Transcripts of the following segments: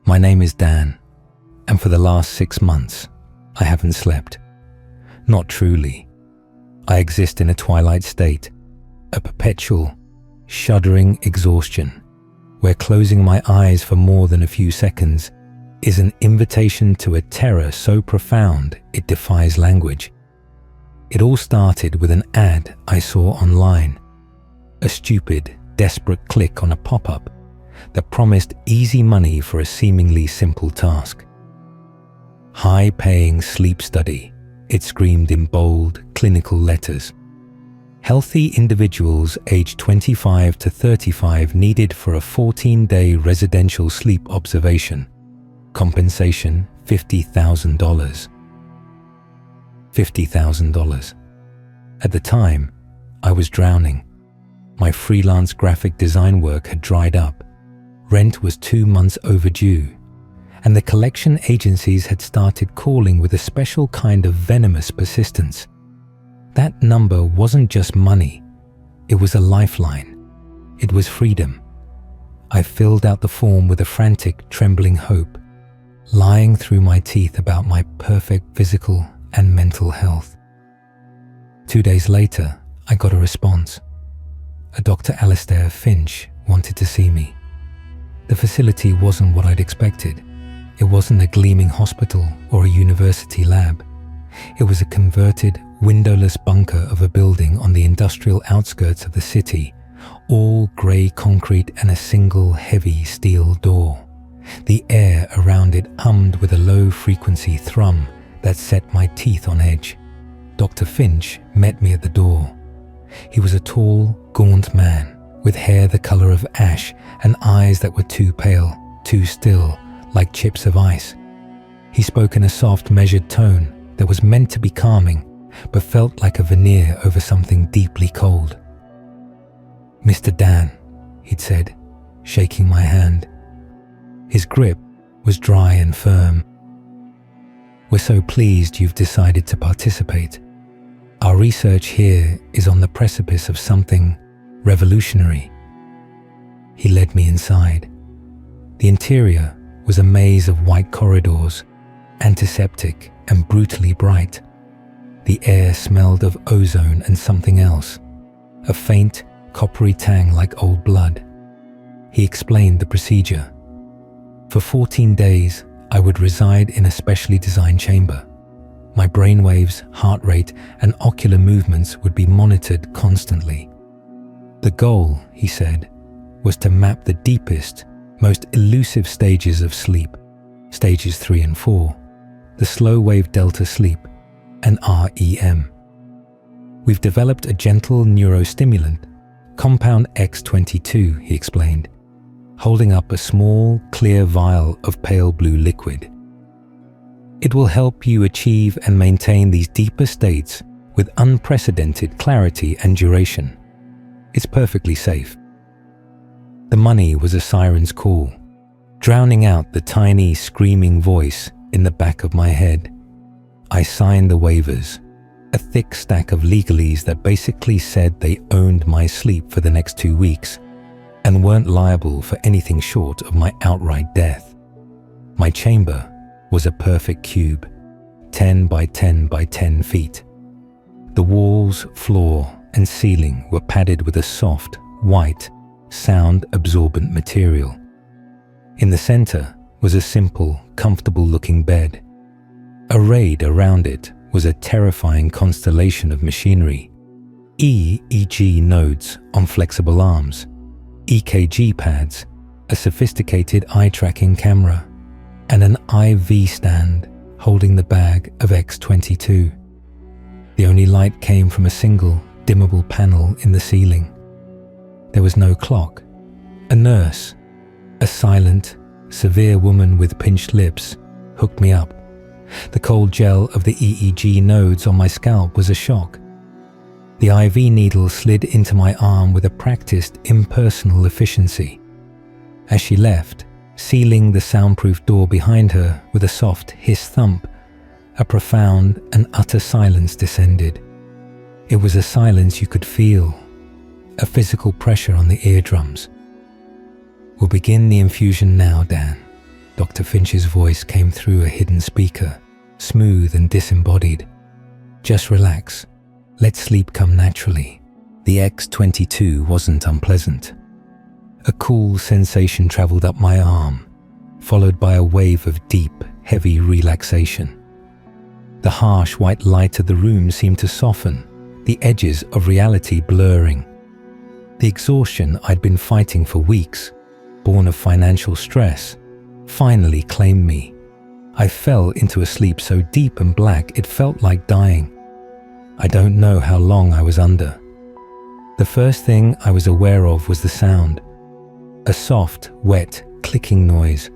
My name is Dan, and for the last 6 months, I haven't slept. Not truly. I exist in a twilight state, a perpetual, shuddering exhaustion, where closing my eyes for more than a few seconds is an invitation to a terror so profound it defies language. It all started with an ad I saw online, a stupid, desperate click on a pop-up that promised easy money for a seemingly simple task. High-paying sleep study, it screamed in bold, clinical letters. Healthy individuals aged 25 to 35 needed for a 14-day residential sleep observation. Compensation $50,000. $50,000. At the time, I was drowning. My freelance graphic design work had dried up. Rent was 2 months overdue, and the collection agencies had started calling with a special kind of venomous persistence. That number wasn't just money, it was a lifeline. It was freedom. I filled out the form with a frantic, trembling hope, lying through my teeth about my perfect physical and mental health. 2 days later, I got a response. A Dr. Alistair Finch wanted to see me. The facility wasn't what I'd expected. It wasn't a gleaming hospital or a university lab. It was a converted, windowless bunker of a building on the industrial outskirts of the city, all grey concrete and a single heavy steel door. The air around it hummed with a low-frequency thrum that set my teeth on edge. Dr. Finch met me at the door. He was a tall, gaunt man, with hair the colour of ash and eyes that were too pale, too still, like chips of ice. He spoke in a soft, measured tone that was meant to be calming, but felt like a veneer over something deeply cold. "Mr. Dan," he'd said, shaking my hand. His grip was dry and firm. "We're so pleased you've decided to participate. Our research here is on the precipice of something revolutionary." He led me inside. The interior was a maze of white corridors, antiseptic and brutally bright. The air smelled of ozone and something else, a faint, coppery tang like old blood. He explained the procedure. For 14 days, I would reside in a specially designed chamber. My brainwaves, heart rate, and ocular movements would be monitored constantly. The goal, he said, was to map the deepest, most elusive stages of sleep, stages 3 and 4, the slow-wave delta sleep, and REM. We've developed a gentle neuro-stimulant, compound X22, he explained, holding up a small, clear vial of pale blue liquid. It will help you achieve and maintain these deeper states with unprecedented clarity and duration. It's perfectly safe. The money was a siren's call, drowning out the tiny, screaming voice in the back of my head. I signed the waivers, a thick stack of legalese that basically said they owned my sleep for the next 2 weeks and weren't liable for anything short of my outright death. My chamber was a perfect cube, 10 by 10 by 10 feet. The walls, floor, and ceiling were padded with a soft, white, sound-absorbent material. In the center was a simple, comfortable-looking bed. Arrayed around it was a terrifying constellation of machinery. EEG nodes on flexible arms, EKG pads, a sophisticated eye-tracking camera, and an IV stand holding the bag of X22. The only light came from a single, dimmable panel in the ceiling. There was no clock. A nurse, a silent, severe woman with pinched lips, hooked me up. The cold gel of the EEG nodes on my scalp was a shock. The IV needle slid into my arm with a practiced, impersonal efficiency. As she left, sealing the soundproof door behind her with a soft hiss thump, a profound and utter silence descended. It was a silence you could feel, a physical pressure on the eardrums. "We'll begin the infusion now, Dan," Dr. Finch's voice came through a hidden speaker, smooth and disembodied. Just relax. Let sleep come naturally. The X-22 wasn't unpleasant. A cool sensation traveled up my arm, followed by a wave of deep, heavy relaxation. The harsh white light of the room seemed to soften, the edges of reality blurring. The exhaustion I'd been fighting for weeks, born of financial stress, finally claimed me. I fell into a sleep so deep and black it felt like dying. I don't know how long I was under. The first thing I was aware of was the sound. A soft, wet, clicking noise,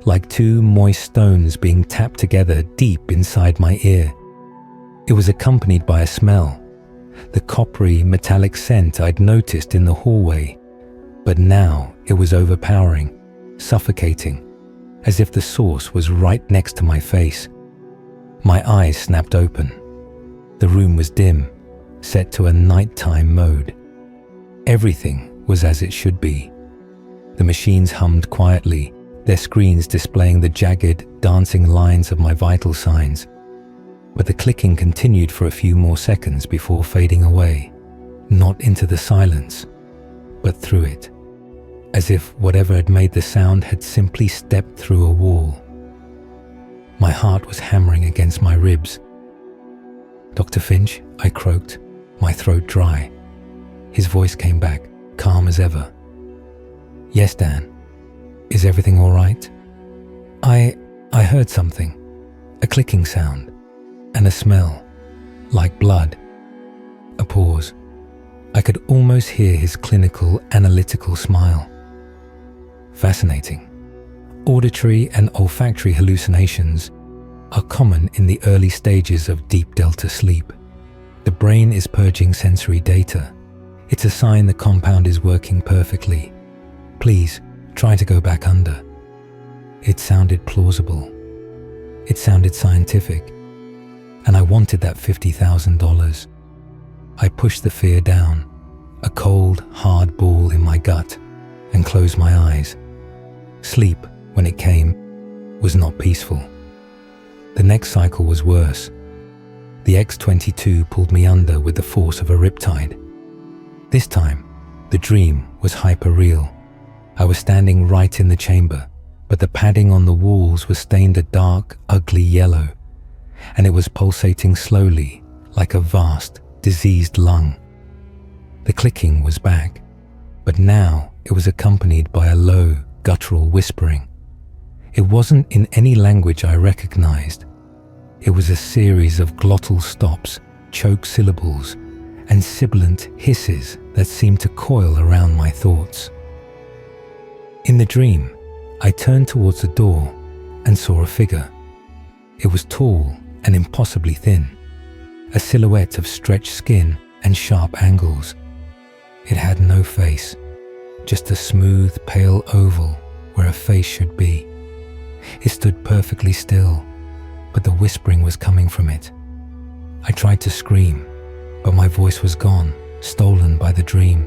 like two moist stones being tapped together deep inside my ear. It was accompanied by a smell, the coppery, metallic scent I'd noticed in the hallway, but now it was overpowering, suffocating, as if the source was right next to my face. My eyes snapped open. The room was dim, set to a nighttime mode. Everything was as it should be. The machines hummed quietly, their screens displaying the jagged, dancing lines of my vital signs. But the clicking continued for a few more seconds before fading away, not into the silence, but through it, as if whatever had made the sound had simply stepped through a wall. My heart was hammering against my ribs. "Dr. Finch," I croaked, my throat dry. His voice came back, calm as ever. "Yes, Dan. Is everything all right?" I heard something, a clicking sound, and a smell, like blood." A pause. I could almost hear his clinical, analytical smile. "Fascinating. Auditory and olfactory hallucinations are common in the early stages of deep delta sleep. The brain is purging sensory data. It's a sign the compound is working perfectly. Please, try to go back under." It sounded plausible. It sounded scientific. And I wanted that $50,000. I pushed the fear down, a cold, hard ball in my gut, and closed my eyes. Sleep, when it came, was not peaceful. The next cycle was worse. The X-22 pulled me under with the force of a riptide. This time, the dream was hyper-real. I was standing right in the chamber, but the padding on the walls was stained a dark, ugly yellow, and it was pulsating slowly, like a vast, diseased lung. The clicking was back, but now it was accompanied by a low, guttural whispering. It wasn't in any language I recognized. It was a series of glottal stops, choke syllables, and sibilant hisses that seemed to coil around my thoughts. In the dream, I turned towards the door and saw a figure. It was tall and impossibly thin, a silhouette of stretched skin and sharp angles. It had no face, just a smooth, pale oval where a face should be. It stood perfectly still, but the whispering was coming from it. I tried to scream, but my voice was gone, stolen by the dream.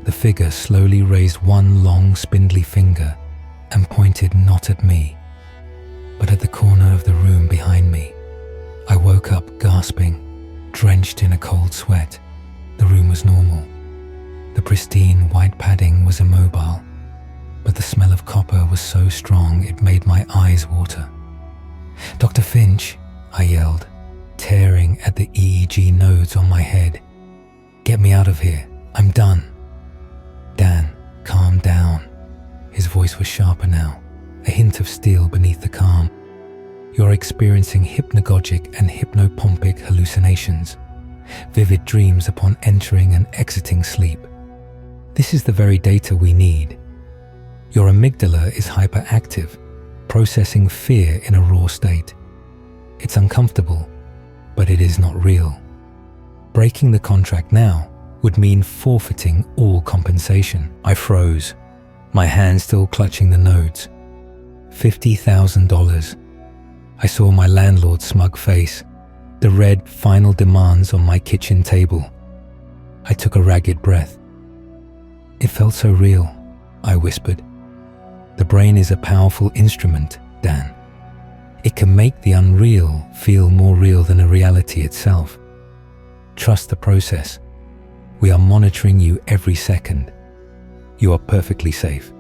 The figure slowly raised one long, spindly finger and pointed not at me, but at the corner of the room behind me. I woke up gasping, drenched in a cold sweat. The room was normal. The pristine white padding was immobile, but the smell of copper was so strong it made my eyes water. "Dr. Finch," I yelled, tearing at the EEG nodes on my head. "Get me out of here. I'm done." "Dan, calm down." His voice was sharper now, a hint of steel beneath the calm. "You're experiencing hypnagogic and hypnopompic hallucinations, vivid dreams upon entering and exiting sleep. This is the very data we need. Your amygdala is hyperactive, processing fear in a raw state. It's uncomfortable, but it is not real. Breaking the contract now would mean forfeiting all compensation." I froze, my hand still clutching the nodes. $50,000. I saw my landlord's smug face, the red final demands on my kitchen table. I took a ragged breath. "It felt so real," I whispered. The brain is a powerful instrument, Dan. It can make the unreal feel more real than a reality itself. Trust the process. We are monitoring you every second. You are perfectly safe."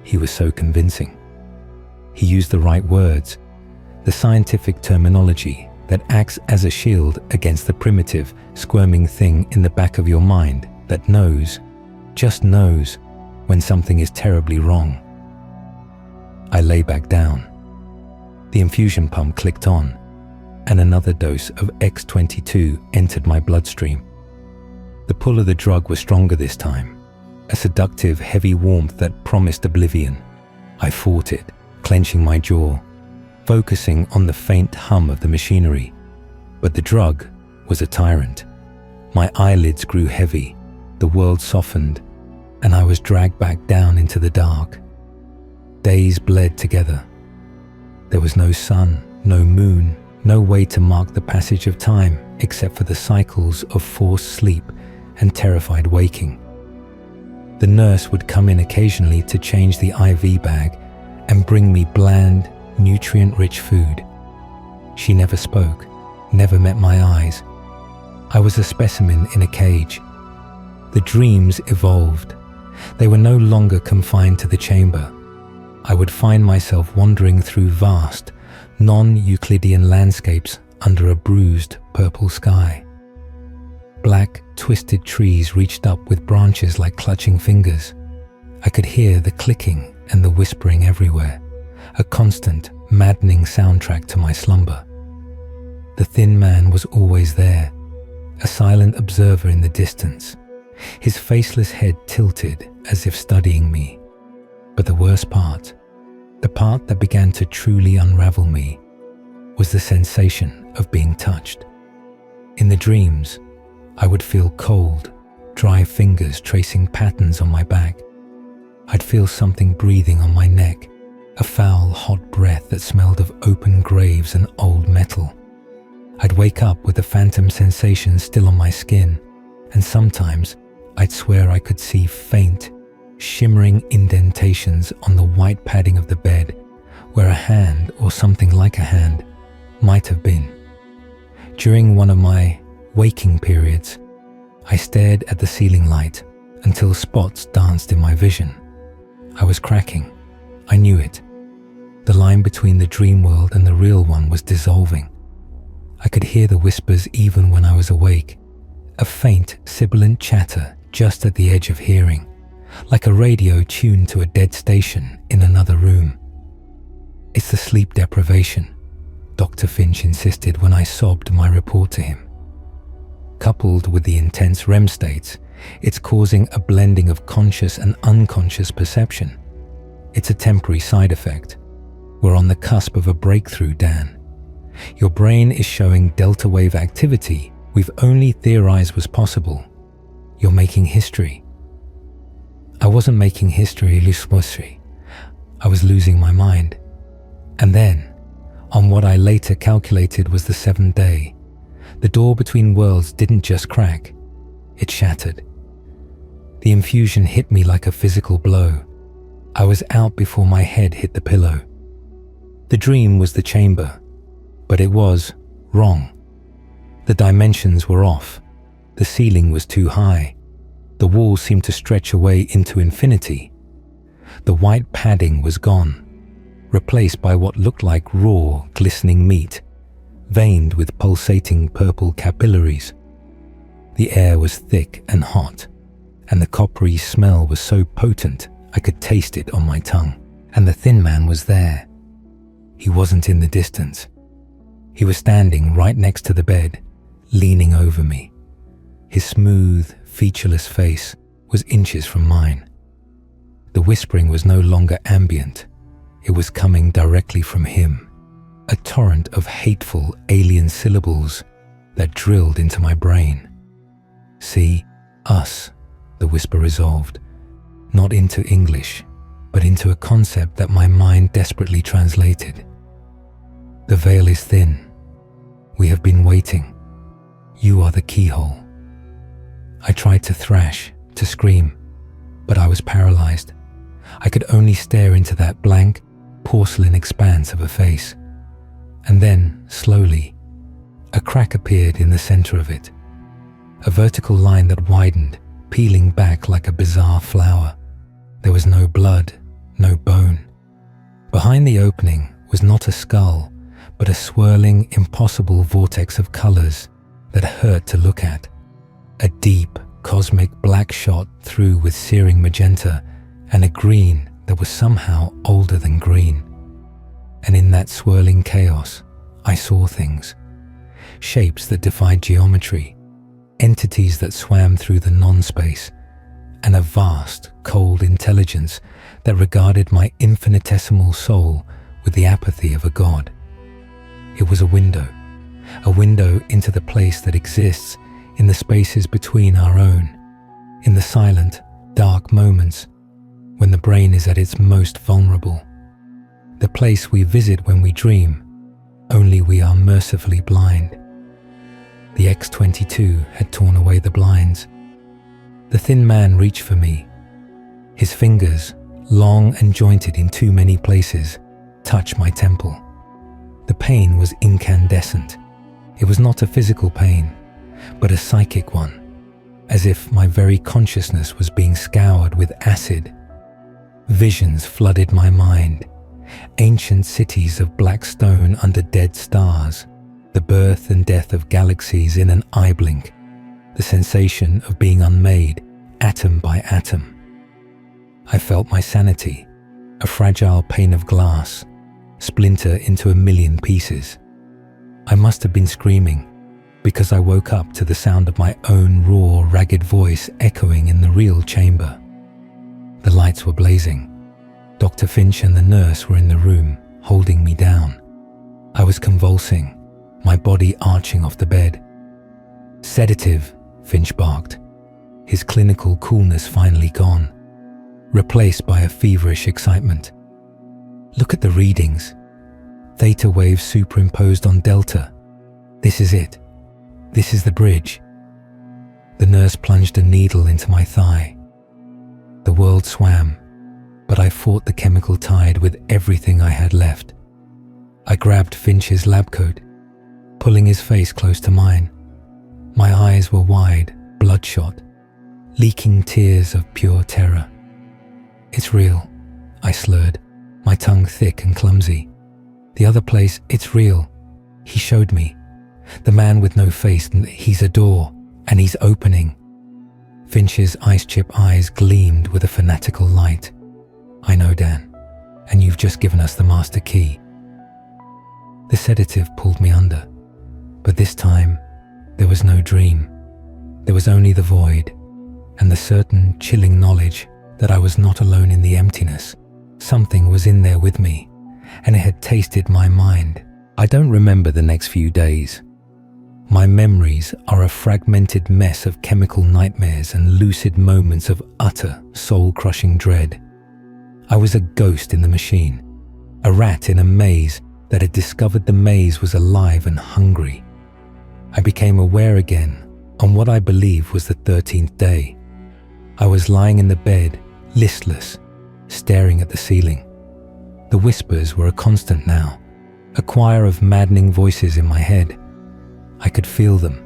He was so convincing. He used the right words, the scientific terminology that acts as a shield against the primitive, squirming thing in the back of your mind that knows, just knows, when something is terribly wrong. I lay back down. The infusion pump clicked on, and another dose of X22 entered my bloodstream. The pull of the drug was stronger this time, a seductive, heavy warmth that promised oblivion. I fought it, clenching my jaw, focusing on the faint hum of the machinery. But the drug was a tyrant. My eyelids grew heavy, the world softened, and I was dragged back down into the dark. Days bled together. There was no sun, no moon, no way to mark the passage of time except for the cycles of forced sleep and terrified waking. The nurse would come in occasionally to change the IV bag and bring me bland, nutrient-rich food. She never spoke, never met my eyes. I was a specimen in a cage. The dreams evolved. They were no longer confined to the chamber. I would find myself wandering through vast, non-Euclidean landscapes under a bruised purple sky. Black, twisted trees reached up with branches like clutching fingers. I could hear the clicking and the whispering everywhere, a constant, maddening soundtrack to my slumber. The thin man was always there, a silent observer in the distance, his faceless head tilted as if studying me. But the worst part, the part that began to truly unravel me, was the sensation of being touched. In the dreams, I would feel cold, dry fingers tracing patterns on my back. I'd feel something breathing on my neck, a foul, hot breath that smelled of open graves and old metal. I'd wake up with the phantom sensation still on my skin, and sometimes I'd swear I could see faint, shimmering indentations on the white padding of the bed, where a hand or something like a hand might have been. During one of my waking periods, I stared at the ceiling light until spots danced in my vision. I was cracking. I knew it. The line between the dream world and the real one was dissolving. I could hear the whispers even when I was awake, a faint, sibilant chatter just at the edge of hearing, like a radio tuned to a dead station in another room. "It's the sleep deprivation," Dr. Finch insisted when I sobbed my report to him. Coupled with the intense REM states, it's causing a blending of conscious and unconscious perception. It's a temporary side effect. We're on the cusp of a breakthrough, Dan. Your brain is showing delta wave activity we've only theorized was possible. You're making history. I wasn't making history, I was losing my mind. And then, on what I later calculated was the seventh day, the door between worlds didn't just crack, it shattered. The infusion hit me like a physical blow. I was out before my head hit the pillow. The dream was the chamber, but it was wrong. The dimensions were off. The ceiling was too high. The walls seemed to stretch away into infinity. The white padding was gone, replaced by what looked like raw, glistening meat, veined with pulsating purple capillaries. The air was thick and hot, and the coppery smell was so potent I could taste it on my tongue. And the thin man was there. He wasn't in the distance. He was standing right next to the bed, leaning over me. His smooth, featureless face was inches from mine. The whispering was no longer ambient. It was coming directly from him, a torrent of hateful alien syllables that drilled into my brain. "See, us," the whisper resolved, not into English, but into a concept that my mind desperately translated. "The veil is thin. We have been waiting. You are the keyhole." I tried to thrash, to scream, but I was paralyzed. I could only stare into that blank, porcelain expanse of a face. And then, slowly, a crack appeared in the center of it. A vertical line that widened, peeling back like a bizarre flower. There was no blood, no bone. Behind the opening was not a skull, but a swirling, impossible vortex of colors that hurt to look at. A deep, cosmic black shot through with searing magenta and a green that was somehow older than green. And in that swirling chaos, I saw things. Shapes that defied geometry, entities that swam through the non-space, and a vast, cold intelligence that regarded my infinitesimal soul with the apathy of a god. It was a window into the place that exists in the spaces between our own, in the silent, dark moments when the brain is at its most vulnerable. The place we visit when we dream, only we are mercifully blind. The X-22 had torn away the blinds. The thin man reached for me. His fingers, long and jointed in too many places, touched my temple. The pain was incandescent. It was not a physical pain, but a psychic one, as if my very consciousness was being scoured with acid. Visions flooded my mind. Ancient cities of black stone under dead stars, the birth and death of galaxies in an eye blink, the sensation of being unmade, atom by atom. I felt my sanity, a fragile pane of glass, splinter into a million pieces. I must have been screaming, because I woke up to the sound of my own raw, ragged voice echoing in the real chamber. The lights were blazing. Dr. Finch and the nurse were in the room, holding me down. I was convulsing, my body arching off the bed. "Sedative," Finch barked, his clinical coolness finally gone, replaced by a feverish excitement. "Look at the readings. Theta waves superimposed on delta. This is it. This is the bridge." The nurse plunged a needle into my thigh. The world swam, but I fought the chemical tide with everything I had left. I grabbed Finch's lab coat, pulling his face close to mine. My eyes were wide, bloodshot, leaking tears of pure terror. "It's real," I slurred, my tongue thick and clumsy. "The other place, it's real. He showed me. The man with no face, he's a door, and he's opening." Finch's ice-chip eyes gleamed with a fanatical light. "I know, Dan, and you've just given us the master key." The sedative pulled me under, but this time there was no dream. There was only the void, and the certain chilling knowledge that I was not alone in the emptiness. Something was in there with me, and it had tasted my mind. I don't remember the next few days. My memories are a fragmented mess of chemical nightmares and lucid moments of utter, soul-crushing dread. I was a ghost in the machine, a rat in a maze that had discovered the maze was alive and hungry. I became aware again on what I believe was the 13th day. I was lying in the bed, listless, staring at the ceiling. The whispers were a constant now, a choir of maddening voices in my head. I could feel them,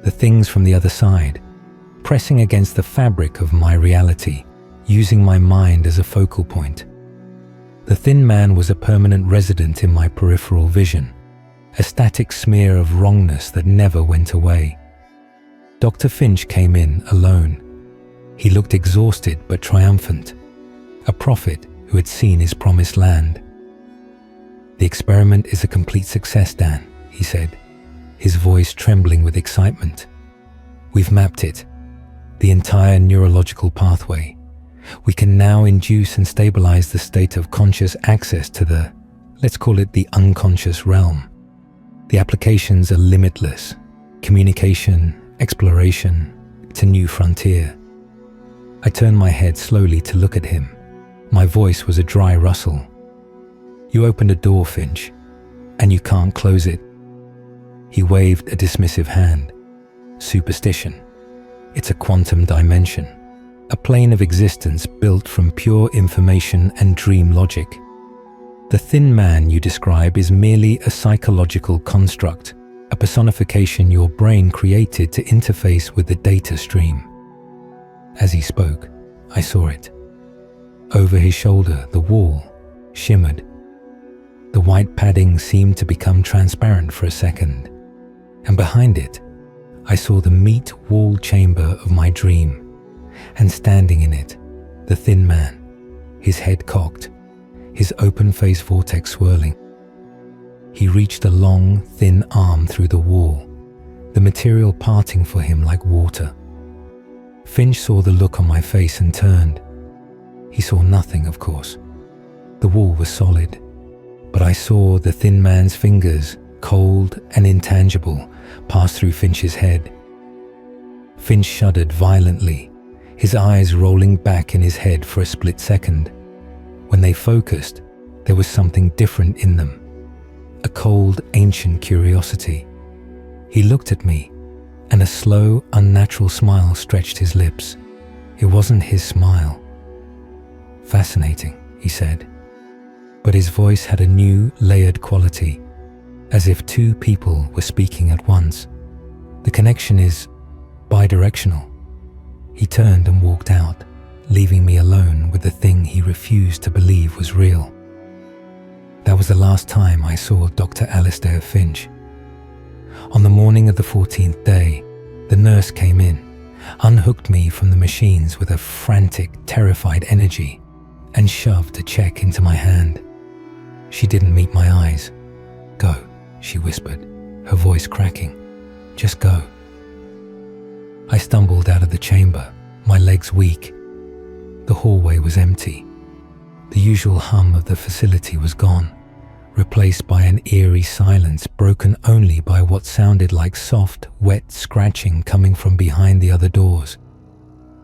the things from the other side, pressing against the fabric of my reality, using my mind as a focal point. The thin man was a permanent resident in my peripheral vision, a static smear of wrongness that never went away. Dr. Finch came in alone. He looked exhausted but triumphant, a prophet who had seen his promised land. "The experiment is a complete success, Dan," he said, his voice trembling with excitement. "We've mapped it, the entire neurological pathway. We can now induce and stabilize the state of conscious access to the, let's call it the unconscious realm. The applications are limitless. Communication, exploration, it's a new frontier." I turned my head slowly to look at him. My voice was a dry rustle. "You opened a door, Finch, and you can't close it." He waved a dismissive hand. "Superstition. It's a quantum dimension. a plane of existence built from pure information and dream logic. The thin man you describe is merely a psychological construct, a personification your brain created to interface with the data stream. As he spoke, I saw it. Over his shoulder, the wall shimmered. The white padding seemed to become transparent for a second, and behind it, I saw the meat-walled chamber of my dream, and standing in it, the thin man, his head cocked, his open face vortex swirling. He reached a long, thin arm through the wall, the material parting for him like water. Finch saw the look on my face and turned. He saw nothing, of course. The wall was solid, but I saw the thin man's fingers, cold and intangible, pass through Finch's head. Finch shuddered violently, his eyes rolling back in his head for a split second. When they focused, there was something different in them, a cold, ancient curiosity. He looked at me, and a slow, unnatural smile stretched his lips. It wasn't his smile. "Fascinating," he said. But his voice had a new, layered quality, as if two people were speaking at once. The connection is bidirectional. He turned and walked out, leaving me alone with the thing he refused to believe was real. That was the last time I saw Dr. Alistair Finch. On the morning of the 14th day, the nurse came in, unhooked me from the machines with a frantic, terrified energy, and shoved a check into my hand. She didn't meet my eyes. "Go," she whispered, her voice cracking. "Just go." I stumbled out of the chamber, my legs weak. The hallway was empty. The usual hum of the facility was gone, replaced by an eerie silence broken only by what sounded like soft, wet scratching coming from behind the other doors.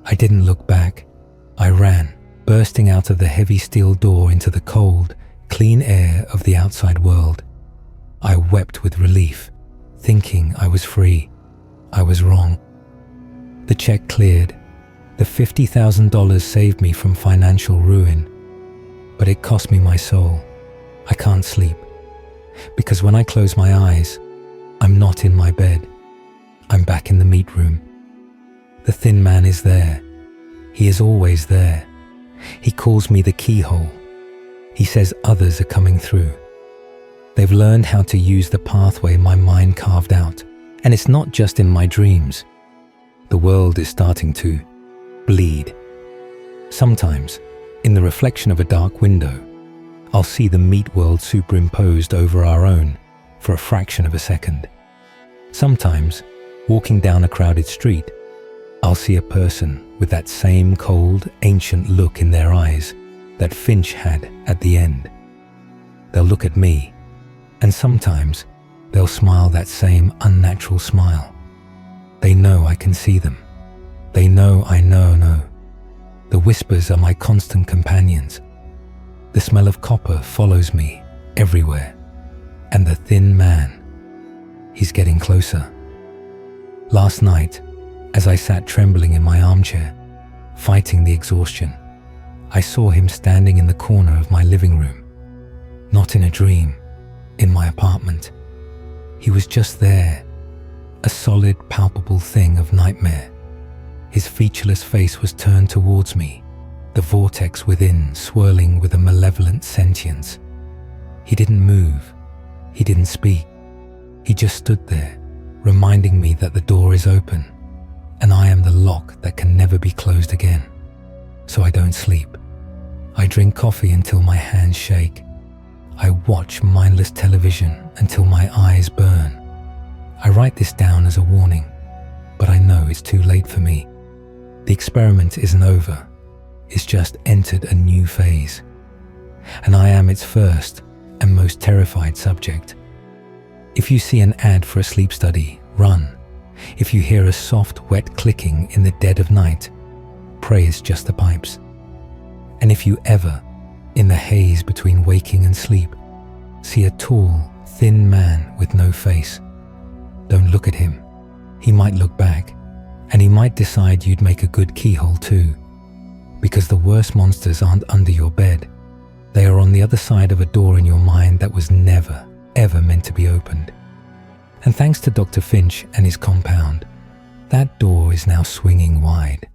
I didn't look back. I ran, bursting out of the heavy steel door into the cold, clean air of the outside world. I wept with relief, thinking I was free. I was wrong. The check cleared. The $50,000 saved me from financial ruin, but it cost me my soul. I can't sleep, because when I close my eyes, I'm not in my bed. I'm back in the meat room. The thin man is there. He is always there. He calls me the keyhole. He says others are coming through. They've learned how to use the pathway my mind carved out, and it's not just in my dreams. The world is starting to bleed. Sometimes, in the reflection of a dark window, I'll see the meat world superimposed over our own for a fraction of a second. Sometimes, walking down a crowded street, I'll see a person with that same cold, ancient look in their eyes that Finch had at the end. They'll look at me, and sometimes they'll smile that same unnatural smile. They know I can see them. They know I know. The whispers are my constant companions. The smell of copper follows me everywhere. And the thin man, he's getting closer. Last night, as I sat trembling in my armchair, fighting the exhaustion, I saw him standing in the corner of my living room. Not in a dream, in my apartment. He was just there, a solid, palpable thing of nightmare. His featureless face was turned towards me, the vortex within swirling with a malevolent sentience. He didn't move. He didn't speak. He just stood there, reminding me that the door is open, and I am the lock that can never be closed again. So I don't sleep. I drink coffee until my hands shake. I watch mindless television until my eyes burn. I write this down as a warning, but I know it's too late for me. The experiment isn't over. It's just entered a new phase, and I am its first and most terrified subject. If you see an ad for a sleep study, run. If you hear a soft, wet clicking in the dead of night, pray it's just the pipes. And if you ever, in the haze between waking and sleep, see a tall, thin man with no face, don't look at him. He might look back, and he might decide you'd make a good keyhole too. because the worst monsters aren't under your bed. They are on the other side of a door in your mind that was never, ever meant to be opened. And thanks to Dr. Finch and his compound, that door is now swinging wide.